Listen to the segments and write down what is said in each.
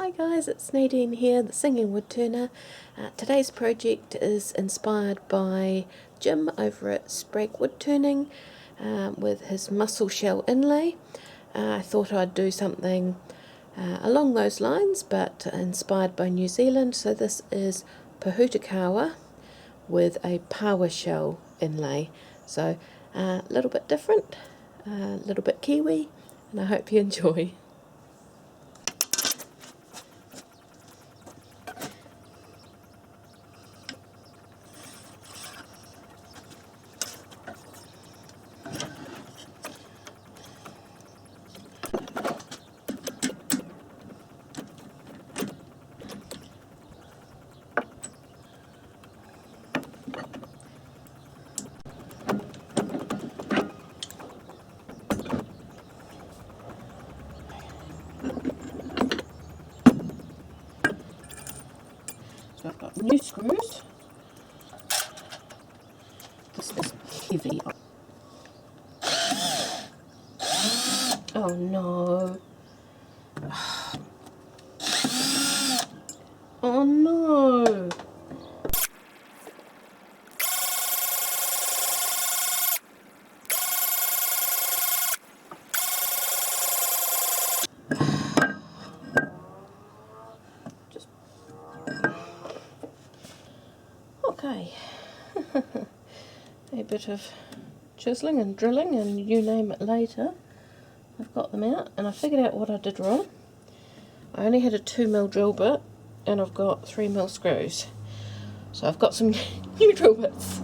Hi guys, it's Nadine here, the singing woodturner. Today's project is inspired by Jim over at Sprague Woodturning with his mussel shell inlay. I thought I'd do something along those lines, but inspired by New Zealand. So this is Pohutukawa with a Paua shell inlay. So a little bit different, a little bit Kiwi, and I hope you enjoy. So I've got new screws. This is heavy. Oh no. Oh no. Okay. A bit of chiseling and drilling and you name it later. I've got them out and I figured out what I did wrong. I only had a 2mm drill bit and I've got 3mm screws. So I've got some new drill bits.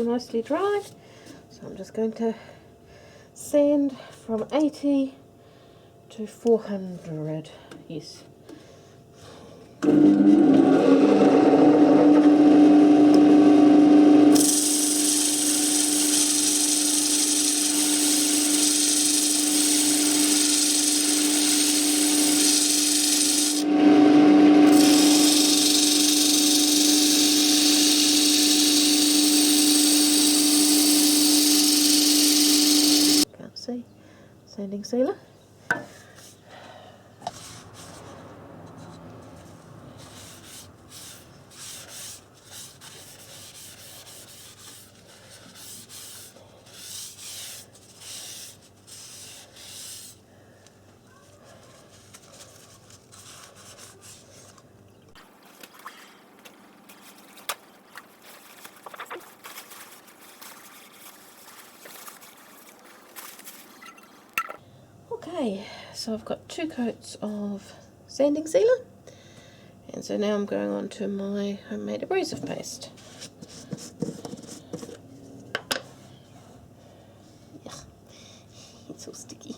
nicely dry. So I'm just going to sand from 80 to 400. Yes. Can't see. Sanding sealer. Okay, so I've got 2 coats of sanding sealer, and so now I'm going on to my homemade abrasive paste. Ugh, it's all sticky.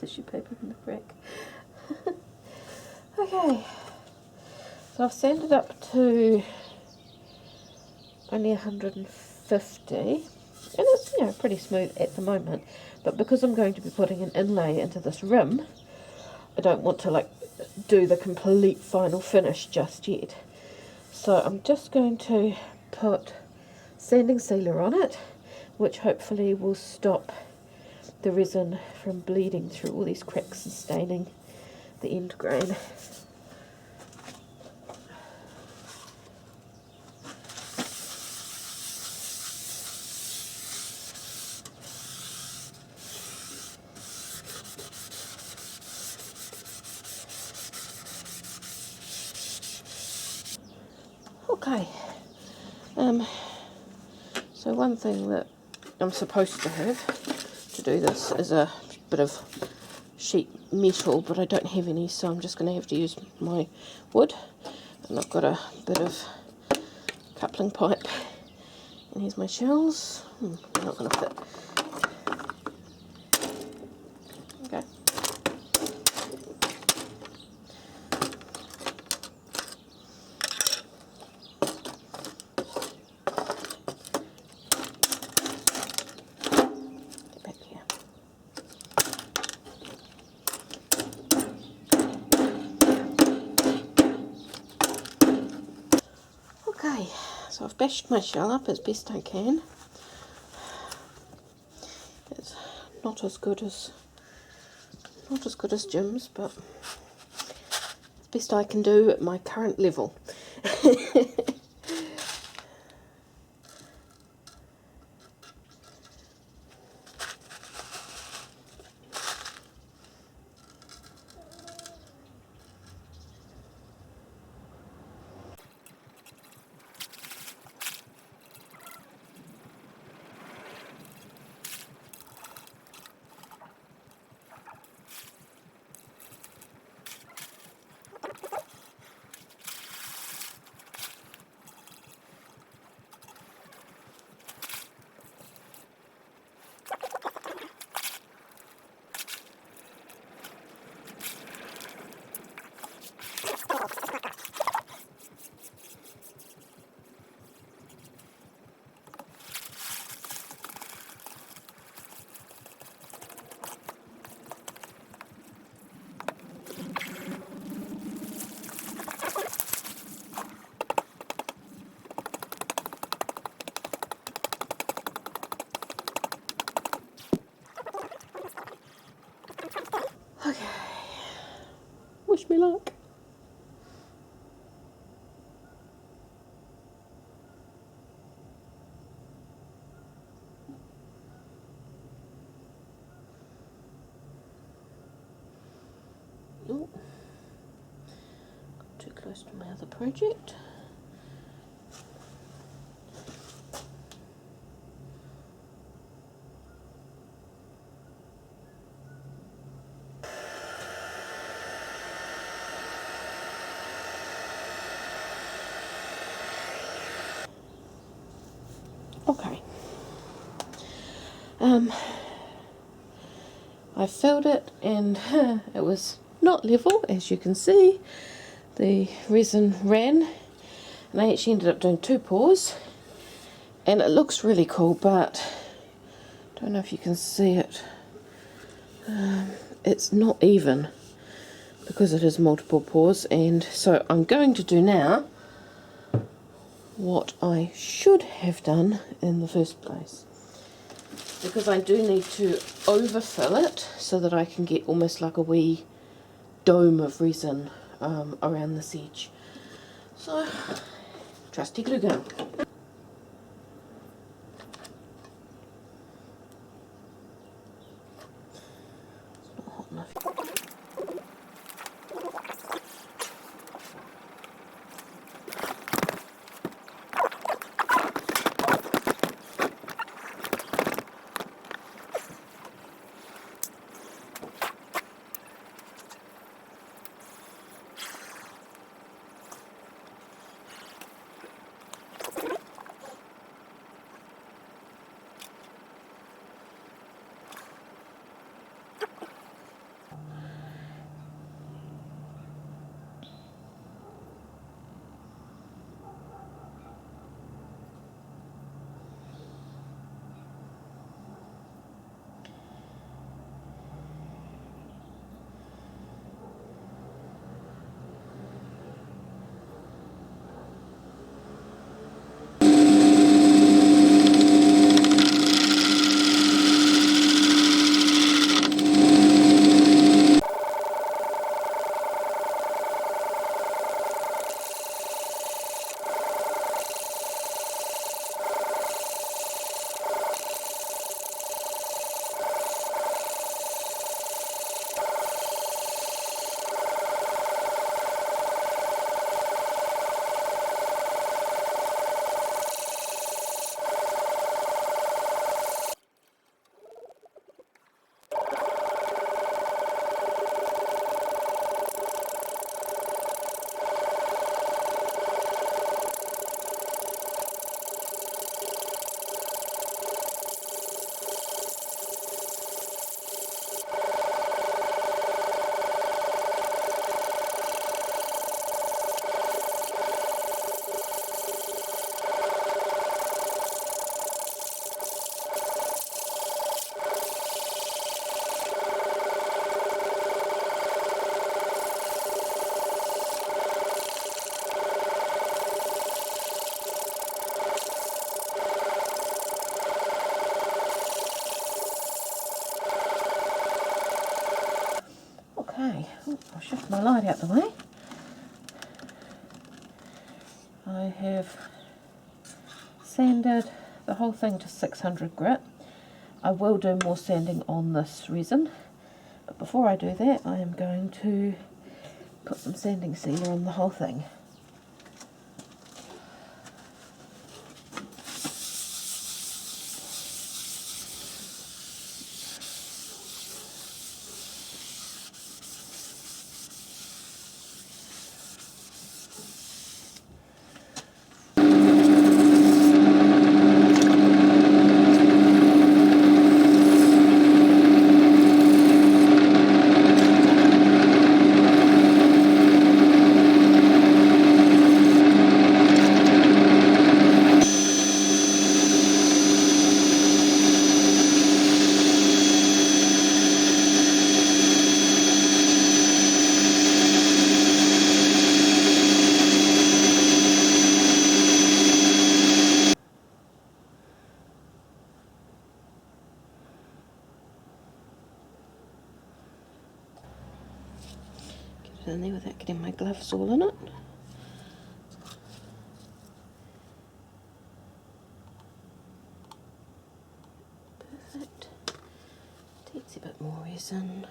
tissue paper in the crack. Okay, so I've sanded up to only 150, and it's, you know, pretty smooth at the moment, but because I'm going to be putting an inlay into this rim, I don't want to like do the complete final finish just yet. So I'm just going to put sanding sealer on it, which hopefully will stop the resin from bleeding through all these cracks and staining the end grain. Okay, so one thing that I'm supposed to have to do this is a bit of sheet metal, but I don't have any, so I'm just going to have to use my wood. And I've got a bit of coupling pipe, and here's my shells. They're not going to fit. Okay. Okay, so I've bashed my shell up as best I can. It's not as good as Jim's, but it's best I can do at my current level. Okay, wish me luck. Oh, got too close to my other project. Okay. I filled it, and it was not level, as you can see. The resin ran, and I actually ended up doing 2 pours, and it looks really cool, but I don't know if you can see it. It's not even because it is multiple pours, and so I'm going to do now what I should have done in the first place, because I do need to overfill it so that I can get almost like a wee dome of resin around this edge. So, trusty glue gun. It's not hot enough. my light out the way, I have sanded the whole thing to 600 grit. I will do more sanding on this resin, but before I do that I am going to put some sanding sealer on the whole thing. In there without getting my gloves all in it. Perfect. Takes a bit more resin.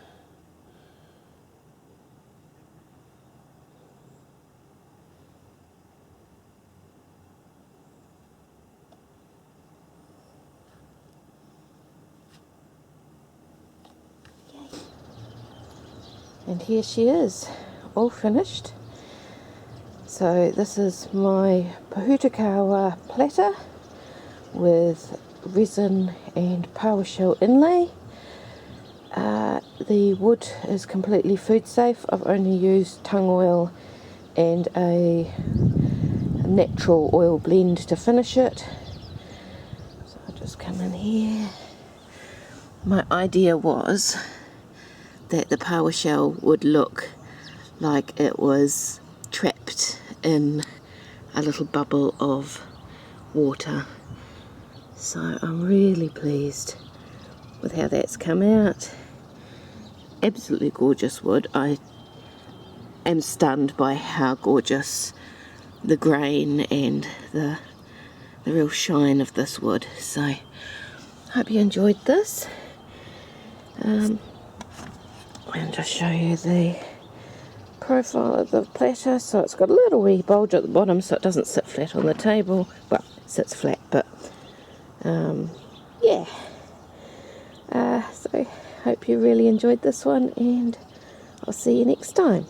Yay. And here she is, all finished. So this is my Pohutukawa platter with resin and Paua shell inlay. The wood is completely food safe. I've only used tung oil and a natural oil blend to finish it. So I'll just come in here. My idea was that the Paua shell would look like it was trapped in a little bubble of water. So I'm really pleased with how that's come out. Absolutely gorgeous wood. I am stunned by how gorgeous the grain and the real shine of this wood. So hope you enjoyed this. And just show you the profile of the platter. So it's got a little wee bulge at the bottom so it doesn't sit flat on the table. Well, it sits flat, but yeah. So hope you really enjoyed this one, and I'll see you next time.